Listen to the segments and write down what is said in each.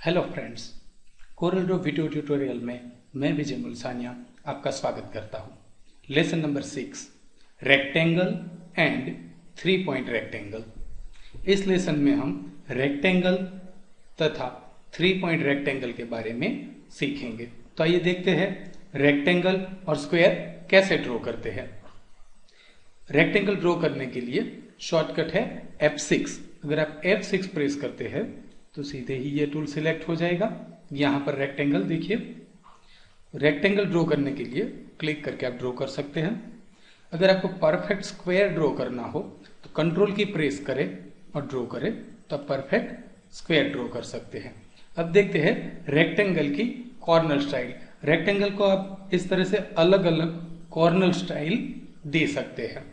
Hello friends, Corel Draw video tutorial में मैं विजय मुल्सानिया आपका स्वागत करता हूँ। Lesson number 6, rectangle and 3 point rectangle. इस लेसन में हम रेक्टेंगल तथा 3 पॉइंट रेक्टेंगल के बारे में सीखेंगे। तो आइए देखते हैं रेक्टेंगल और स्क्वायर कैसे ड्रॉ करते हैं। रेक्टेंगल ड्रॉ करने के लिए शॉर्टकट है F6। अगर आप F6 प्रेस करते हैं तो सीधे ही ये टूल सिलेक्ट हो जाएगा। यहाँ पर रेक्टेंगल देखिए, रेक्टेंगल ड्रॉ करने के लिए क्लिक करके आप ड्रॉ कर सकते हैं। अगर आपको परफेक्ट स्क्वायर ड्रॉ करना हो तो कंट्रोल की प्रेस करें और ड्रॉ करें तो आप परफेक्ट स्क्वायर ड्रॉ कर सकते हैं। अब देखते हैं रेक्टेंगल की कॉर्नर स्टाइल। रेक्टेंगल को आप इस तरह से अलग अलग कॉर्नर स्टाइल दे सकते हैं।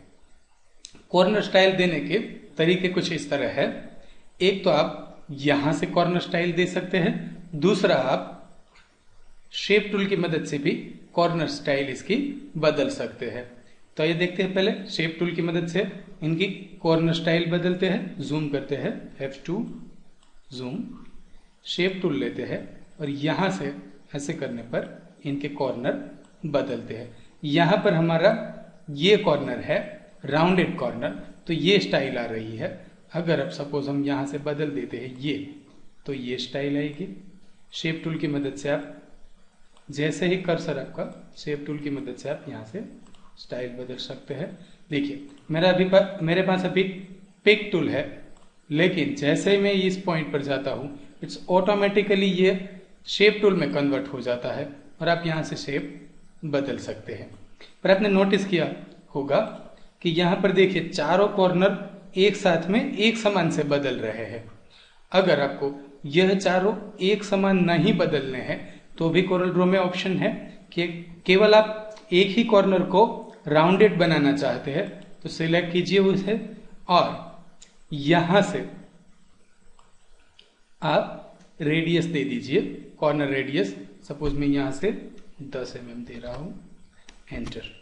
कॉर्नर स्टाइल देने के तरीके कुछ इस तरह है। एक तो आप यहां से कॉर्नर स्टाइल दे सकते हैं, दूसरा आप शेप टूल की मदद से भी कॉर्नर स्टाइल इसकी बदल सकते हैं। तो ये देखते हैं, पहले शेप टूल की मदद से इनकी कॉर्नर स्टाइल बदलते हैं। जूम करते हैं, F2 जूम, शेप टूल लेते हैं और यहां से ऐसे करने पर इनके कॉर्नर बदलते हैं। यहां पर हमारा ये कॉर्नर है राउंडेड कॉर्नर, तो ये स्टाइल आ रही है। अगर अब सपोज हम यहां से बदल देते हैं ये, तो ये स्टाइल आएगी। शेप टूल की मदद से आप जैसे ही कर्सर आपका शेप टूल की मदद से आप यहां से स्टाइल बदल सकते हैं। देखिए मेरे पास अभी पिक टूल है, लेकिन जैसे ही मैं इस पॉइंट पर जाता हूं इट्स ऑटोमेटिकली ये शेप टूल में कन्वर्ट हो जाता है और आप यहां से शेप बदल सकते हैं। पर आपने नोटिस किया होगा कि यहां पर देखिए चारों कॉर्नर एक साथ में एक समान से बदल रहे हैं। अगर आपको यह चारों एक समान नहीं बदलने हैं तो भी कोरल ड्रॉ में ऑप्शन है कि केवल आप एक ही कॉर्नर को राउंडेड बनाना चाहते हैं तो सिलेक्ट कीजिए उसे और यहां से आप रेडियस दे दीजिए, कॉर्नर रेडियस। सपोज मैं यहां से 10 mm दे रहा हूं, एंटर।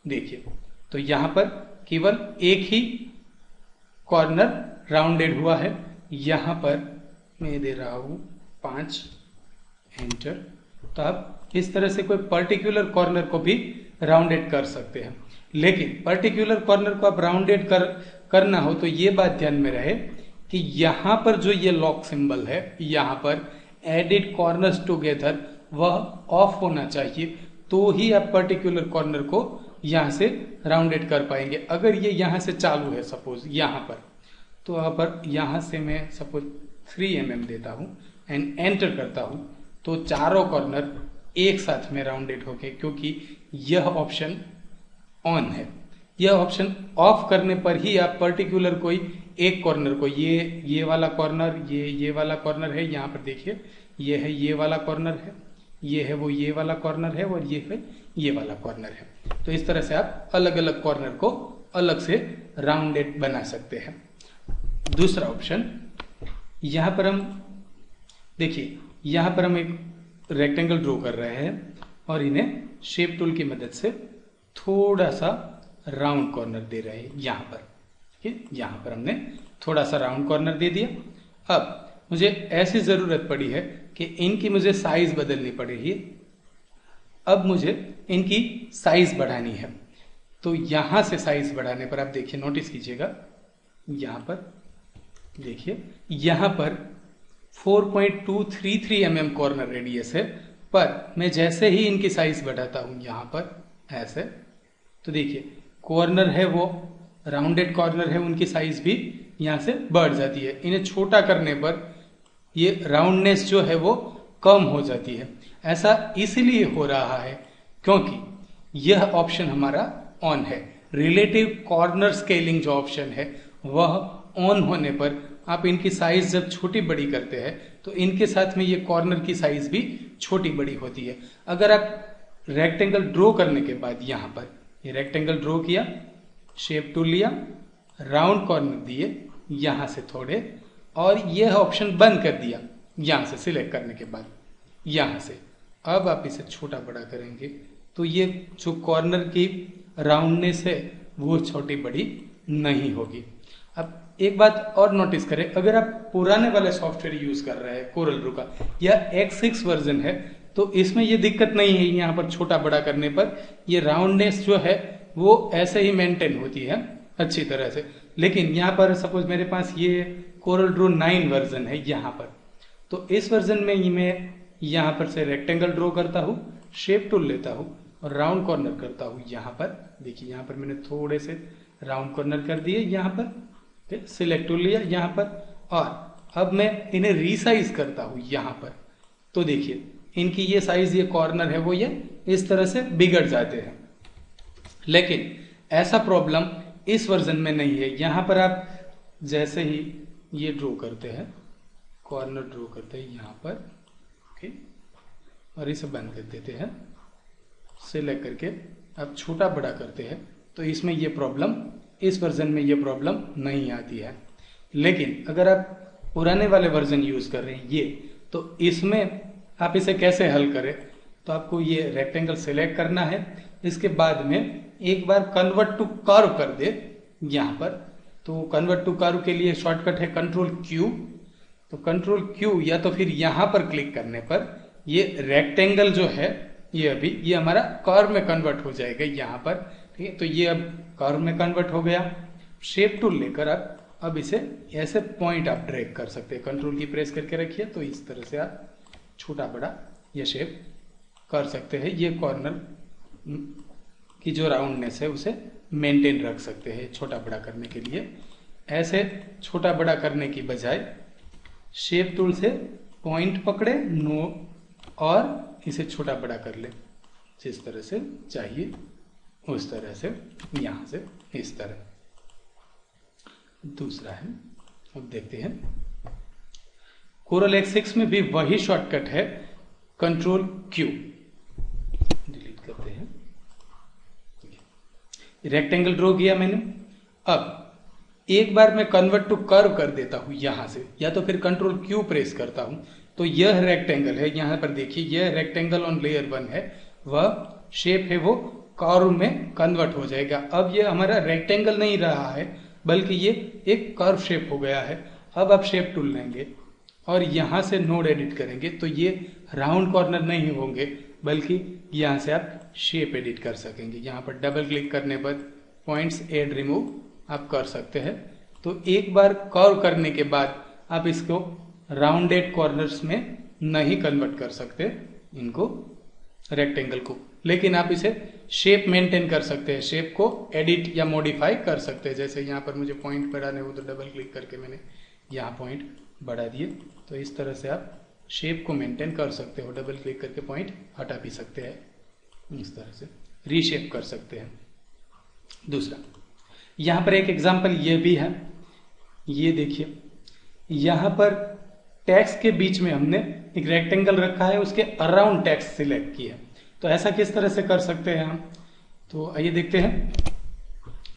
देखिए तो यहां पर केवल एक ही कॉर्नर राउंडेड हुआ है। यहां पर मैं दे रहा हूं 5, एंटर। तो आप इस तरह से कोई पर्टिकुलर कॉर्नर को भी राउंडेड कर सकते हैं, लेकिन पर्टिकुलर कॉर्नर को आप राउंडेड करना हो तो ये बात ध्यान में रहे कि यहां पर जो ये लॉक सिंबल है, यहां पर एडिट कॉर्नर्स टुगेदर, वह ऑफ होना चाहिए, तो ही आप पर्टिकुलर कॉर्नर को यहां से राउंडेड कर पाएंगे। अगर ये यहां से चालू है सपोज यहां पर, तो यहाँ पर यहां से मैं सपोज 3 mm देता हूं एंड एंटर करता हूं तो चारों कॉर्नर एक साथ में राउंडेड हो गए, क्योंकि यह ऑप्शन ऑन है। यह ऑप्शन ऑफ करने पर ही आप पर्टिकुलर कोई एक कॉर्नर को, ये वाला कॉर्नर, ये वाला कॉर्नर है, यहाँ पर देखिए ये है ये वाला कॉर्नर है, ये है वो ये वाला कॉर्नर है और ये है ये वाला कॉर्नर है। तो इस तरह से आप अलग अलग कॉर्नर को अलग से राउंडेड बना सकते हैं। दूसरा ऑप्शन, यहां पर हम देखिए, यहां पर हम एक रेक्टेंगल ड्रॉ कर रहे हैं और इन्हें शेप टूल की मदद से थोड़ा सा राउंड कॉर्नर दे रहे हैं। यहां पर ठीक, यहां पर हमने थोड़ा सा राउंड कॉर्नर दे दिया। अब मुझे ऐसी जरूरत पड़ी है कि इनकी मुझे साइज बदलनी पड़ेगी। अब मुझे इनकी साइज बढ़ानी है, तो यहां से साइज बढ़ाने पर आप देखिए, नोटिस कीजिएगा, यहां पर देखिए यहां पर 4.233 mm कॉर्नर रेडियस है। पर मैं जैसे ही इनकी साइज बढ़ाता हूं यहां पर ऐसे, तो देखिए कॉर्नर है वो राउंडेड कॉर्नर है, उनकी साइज भी यहां से बढ़ जाती है। इन्हें छोटा करने पर ये राउंडनेस जो है वो कम हो जाती है। ऐसा इसलिए हो रहा है क्योंकि यह ऑप्शन हमारा ऑन है। रिलेटिव कॉर्नर स्केलिंग जो ऑप्शन है वह ऑन होने पर आप इनकी साइज जब छोटी बड़ी करते हैं तो इनके साथ में ये कॉर्नर की साइज भी छोटी बड़ी होती है। अगर आप रेक्टेंगल ड्रॉ करने के बाद यहां पर ये रेक्टेंगल ड्रॉ किया, शेप टूल लिया, राउंड कॉर्नर दिए यहां से थोड़े, और यह ऑप्शन बंद कर दिया यहां से सिलेक्ट करने के बाद यहां से, अब आप इसे छोटा बड़ा करेंगे तो ये जो कॉर्नर की राउंडनेस है वो छोटी बड़ी नहीं होगी। अब एक बात और नोटिस करें, अगर आप पुराने वाले सॉफ्टवेयर यूज कर रहे हैं कोरल ड्रॉ का या X6 वर्जन है तो इसमें ये दिक्कत नहीं है। यहाँ पर छोटा बड़ा करने पर ये राउंडनेस जो है वो ऐसे ही मेंटेन होती है अच्छी तरह से। लेकिन यहाँ पर सपोज मेरे पास ये कोरल ड्रॉ 9 वर्जन है यहाँ पर, तो इस वर्जन में मैं यहाँ पर से रेक्टेंगल ड्रॉ करता हूँ, शेप टूल लेता हूँ और राउंड कॉर्नर करता हूँ। यहाँ पर देखिए, यहाँ पर मैंने थोड़े से राउंड कॉर्नर कर दिए, यहाँ पर सिलेक्ट टूल लिया यहाँ पर, और अब मैं इन्हें रीसाइज करता हूँ यहाँ पर। तो देखिए इनकी ये साइज, ये कॉर्नर है वो ये इस तरह से बिगड़ जाते हैं। लेकिन ऐसा प्रॉब्लम इस वर्जन में नहीं है। यहाँ पर आप जैसे ही ये ड्रॉ करते हैं, कॉर्नर ड्रॉ करते हैं यहाँ पर, ओके, और इसे बंद कर देते हैं, सिलेक्ट करके आप छोटा बड़ा करते हैं तो इसमें ये प्रॉब्लम, इस वर्जन में ये प्रॉब्लम नहीं आती है। लेकिन अगर आप पुराने वाले वर्जन यूज कर रहे हैं ये, तो इसमें आप इसे कैसे हल करें, तो आपको ये रेक्टेंगल सिलेक्ट करना है, इसके बाद में एक बार कन्वर्ट टू कर्व कर दे यहाँ पर। तो कन्वर्ट टू कर्व के लिए शॉर्टकट है कंट्रोल क्यू। तो कंट्रोल क्यू या तो फिर यहाँ पर क्लिक करने पर ये रेक्टेंगल जो है ये अभी ये हमारा कर्व में कन्वर्ट हो जाएगा यहाँ पर, ठीक है। तो ये अब कर्व में कन्वर्ट हो गया। शेप टूल लेकर आप अब इसे ऐसे पॉइंट आप ड्रैग कर सकते हैं, कंट्रोल की प्रेस करके रखिए तो इस तरह से आप छोटा बड़ा ये शेप कर सकते हैं। ये कॉर्नर की जो राउंडनेस है उसे मेंटेन रख सकते हैं छोटा बड़ा करने के लिए। ऐसे छोटा बड़ा करने की बजाय शेप टूल से पॉइंट पकड़े नो और इसे छोटा बड़ा कर ले, जिस तरह से चाहिए उस तरह से, यहां से इस तरह। दूसरा है, अब देखते हैं कोरल X6 में भी वही शॉर्टकट है कंट्रोल क्यू। डिलीट करते हैं, रेक्टेंगल ड्रॉ किया मैंने। अब एक बार मैं कन्वर्ट टू कर्व कर देता हूं यहां से, या तो फिर कंट्रोल क्यू प्रेस करता हूं तो यह रेक्टेंगल है, यहां पर देखिए यह रेक्टेंगल ऑन लेयर 1 है, वह शेप है वो कर्व में कन्वर्ट हो जाएगा। अब यह हमारा रेक्टेंगल नहीं रहा है बल्कि ये एक कर्व शेप हो गया है। अब आप शेप टूल लेंगे और यहां से नोड एडिट करेंगे तो ये राउंड कॉर्नर नहीं होंगे बल्कि यहां से आप शेप एडिट कर सकेंगे। यहां पर डबल क्लिक करने पर पॉइंट्स ऐड रिमूव आप कर सकते हैं। तो एक बार कर्व करने के बाद आप इसको राउंडेड कॉर्नर्स में नहीं कन्वर्ट कर सकते इनको, रेक्टेंगल को, लेकिन आप इसे शेप मेंटेन कर सकते हैं, शेप को एडिट या मॉडिफाई कर सकते हैं। जैसे यहाँ पर मुझे पॉइंट बढ़ाने हो तो डबल क्लिक करके मैंने यहाँ पॉइंट बढ़ा दिए, तो इस तरह से आप शेप को मेंटेन कर सकते हो। डबल क्लिक करके पॉइंट हटा भी सकते हैं, इस तरह से रीशेप कर सकते हैं। दूसरा, यहाँ पर एक एग्जांपल ये भी है, ये देखिए यहाँ पर टेक्स्ट के बीच में हमने एक रेक्टेंगल रखा है, उसके अराउंड टेक्स्ट सिलेक्ट किया। तो ऐसा किस तरह से कर सकते हैं हम, तो आइए देखते हैं।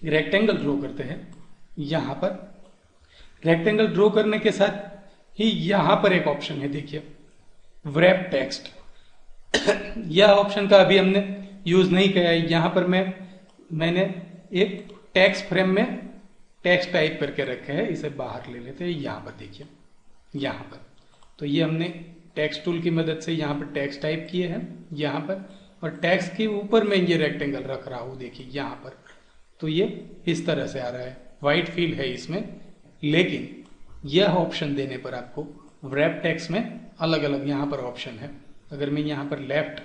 रेक्टेंगल ड्रॉ करते हैं, यहाँ पर रेक्टेंगल ड्रॉ करने के साथ ही यहाँ पर एक ऑप्शन है, देखिए व्रैप टेक्स्ट। यह ऑप्शन का अभी हमने यूज नहीं किया है। यहाँ पर मैंने एक टेक्स्ट फ्रेम में टेक्स्ट टाइप करके रखे हैं, इसे बाहर ले लेते हैं। यहाँ पर देखिए, यहाँ पर तो ये हमने टेक्स्ट टूल की मदद से यहाँ पर टेक्स्ट टाइप किए हैं यहाँ पर, और टेक्स्ट के ऊपर मैं ये रेक्टेंगल रख रहा हूँ, देखिए यहाँ पर। तो ये इस तरह से आ रहा है, वाइट फील है इसमें। लेकिन यह ऑप्शन देने पर आपको व्रैप टेक्स्ट में अलग अलग यहाँ पर ऑप्शन है। अगर मैं यहाँ पर लेफ्ट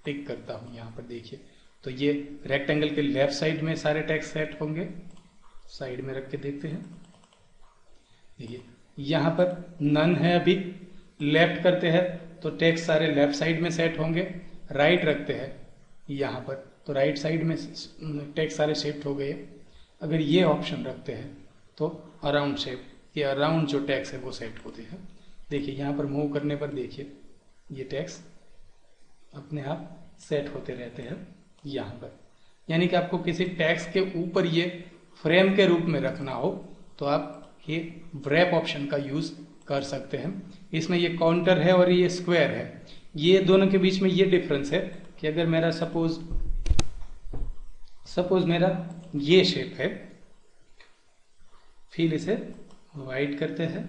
टिक करता हूँ, यहाँ पर देखिए, तो ये रेक्टेंगल के लेफ्ट साइड में सारे टेक्स्ट सेट होंगे। साइड में रख के देखते हैं, देखिए यहाँ पर नन है, अभी लेफ्ट करते हैं तो टेक्स्ट सारे लेफ्ट साइड में सेट होंगे। राइट रखते हैं यहाँ पर तो राइट साइड में टेक्स्ट सारे शिफ्ट हो गए। अगर ये ऑप्शन रखते हैं तो अराउंड शेप, ये अराउंड जो टेक्स्ट है वो सेट होते हैं। देखिए यहाँ पर मूव करने पर देखिए ये टेक्स्ट अपने आप सेट होते रहते हैं यहाँ पर। यानी कि आपको किसी टेक्स्ट के ऊपर ये फ्रेम के रूप में रखना हो तो आप ये व्रैप ऑप्शन का यूज कर सकते हैं। इसमें ये काउंटर है और ये स्क्वायर है, ये दोनों के बीच में ये डिफरेंस है कि अगर मेरा सपोज मेरा ये शेप है, फिर इसे वाइट करते हैं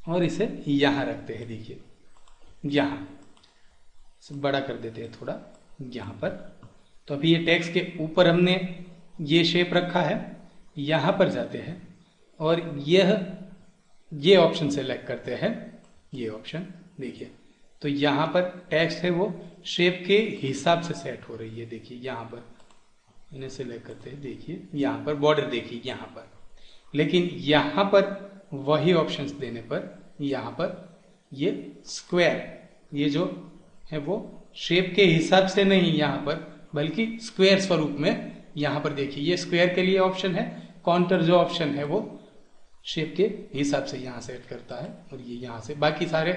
और इसे यहाँ रखते हैं। देखिए यहाँ इसे बड़ा कर देते हैं थोड़ा यहाँ पर। तो अभी ये टेक्स्ट के ऊपर हमने ये शेप रखा है, यहाँ पर जाते हैं और ये ऑप्शन सेलेक्ट करते हैं, ये ऑप्शन देखिए। तो यहाँ पर टेक्स्ट है वो शेप के हिसाब से सेट हो रही है। देखिए यहाँ पर इन्हें सेलेक्ट करते हैं, देखिए यहाँ पर बॉर्डर देखिए यहाँ पर। लेकिन यहाँ पर वही ऑप्शंस देने पर यहाँ पर ये स्क्वायर, ये जो है वो शेप के हिसाब से नहीं यहाँ पर, बल्कि स्क्वायर स्वरूप में यहाँ पर देखिए ये स्क्वायर के लिए ऑप्शन है। काउंटर जो ऑप्शन है वो शेप के हिसाब से यहाँ सेट करता है और ये यहाँ से बाकी सारे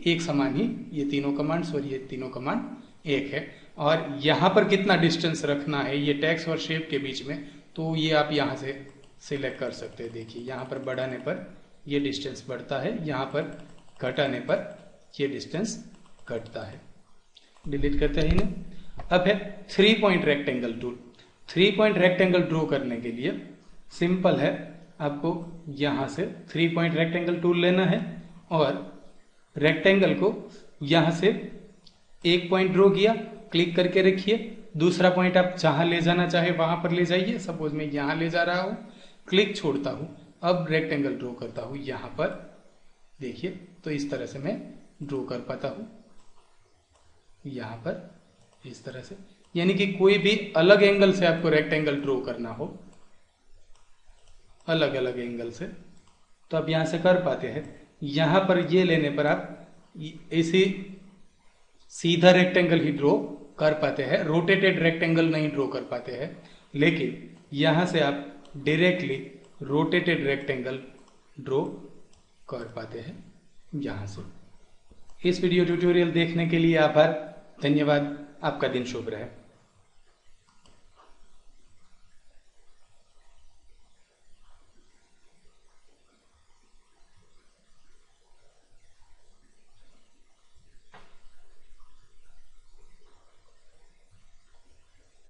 एक समान ही, ये तीनों कमांड्स और ये तीनों कमांड एक है। और यहाँ पर कितना डिस्टेंस रखना है ये टेक्स्ट और शेप के बीच में, तो ये आप यहाँ से सिलेक्ट कर सकते हैं। देखिए यहाँ पर बढ़ाने पर ये डिस्टेंस बढ़ता है, यहाँ पर घटाने पर ये डिस्टेंस घटता है। डिलीट करते हैं इन्हें। अब है 3 point rectangle tool. 3 point rectangle draw करने के लिए सिंपल है, आपको यहाँ से 3 पॉइंट रेक्टेंगल टूल लेना है और रेक्टेंगल को यहाँ से एक पॉइंट ड्रॉ किया, क्लिक करके रखिए। दूसरा पॉइंट आप जहाँ ले जाना चाहे वहां पर ले जाइए। सपोज मैं यहाँ ले जा रहा हूँ, क्लिक छोड़ता हूँ, अब रेक्टेंगल ड्रॉ करता हूँ यहाँ पर। देखिए तो इस तरह से मैं ड्रॉ कर पाता हूँ यहाँ पर इस तरह से। यानी कि कोई भी अलग एंगल से आपको रेक्टेंगल ड्रॉ करना हो, अलग अलग एंगल से, तो आप यहां से कर पाते हैं। यहां पर ये लेने पर आप ऐसे सीधा रेक्टेंगल ही ड्रॉ कर पाते हैं, रोटेटेड रेक्टेंगल नहीं ड्रॉ कर पाते हैं। लेकिन यहां से आप डायरेक्टली रोटेटेड रेक्टेंगल ड्रॉ कर पाते हैं यहां से। इस वीडियो ट्यूटोरियल देखने के लिए आभार, धन्यवाद। आपका दिन शुभ रहे।